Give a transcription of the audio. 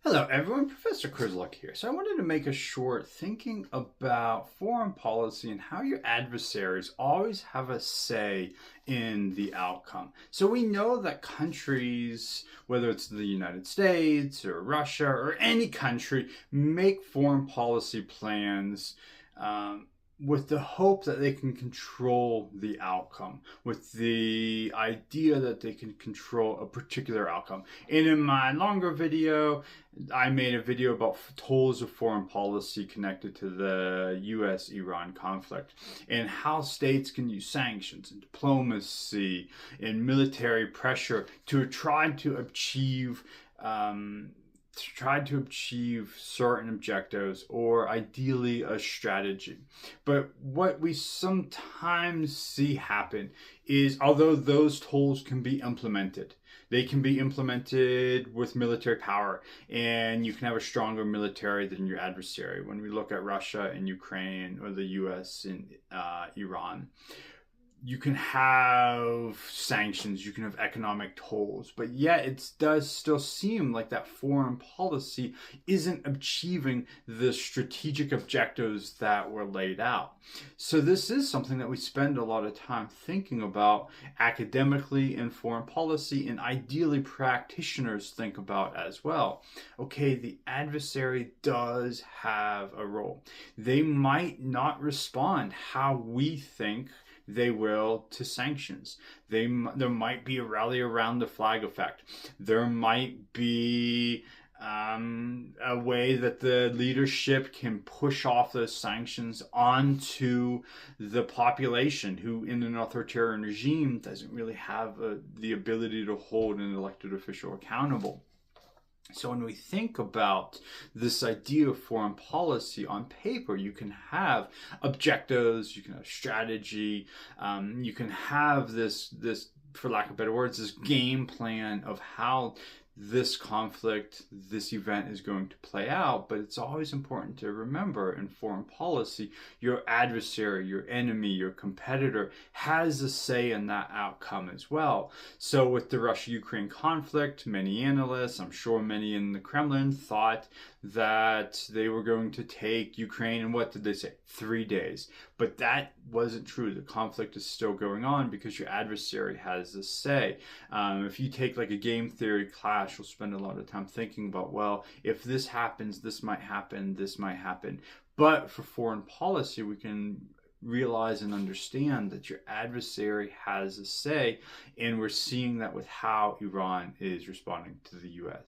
Hello everyone, Professor Krizluk here. So I wanted to make a short thinking about foreign policy and how your adversaries always have a say in the outcome. So we know that countries, whether it's the United States or Russia or any country, make foreign policy plans with the hope that they can control the outcome, with the idea that they can control a particular outcome. And in my longer video, I made a video about tools of foreign policy connected to the US-Iran conflict and how states can use sanctions and diplomacy and military pressure to try to achieve certain objectives or ideally a strategy. But what we sometimes see happen is, although those tools can be implemented, they can be implemented with military power, and you can have a stronger military than your adversary. When we look at Russia and Ukraine, or the US and Iran, you can have sanctions, you can have economic tolls, but yet it does still seem like that foreign policy isn't achieving the strategic objectives that were laid out. So this is something that we spend a lot of time thinking about academically in foreign policy, and ideally practitioners think about as well. Okay, the adversary does have a role. They might not respond how we think they will to sanctions. There might be a rally around the flag effect. There might be a way that the leadership can push off those sanctions onto the population, who in an authoritarian regime doesn't really have the ability to hold an elected official accountable. So when we think about this idea of foreign policy on paper, you can have objectives, you can have strategy, you can have this, for lack of better words, this game plan of how this conflict, this event is going to play out. But it's always important to remember in foreign policy, your adversary, your enemy, your competitor has a say in that outcome as well. So with the Russia-Ukraine conflict, many analysts, I'm sure many in the Kremlin, thought that they were going to take Ukraine in, what did they say, 3 days. But that wasn't true. The conflict is still going on because your adversary has a say. If you take like a game theory class, you'll spend a lot of time thinking about, well, if this happens, this might happen, this might happen. But for foreign policy, we can realize and understand that your adversary has a say, and we're seeing that with how Iran is responding to the US.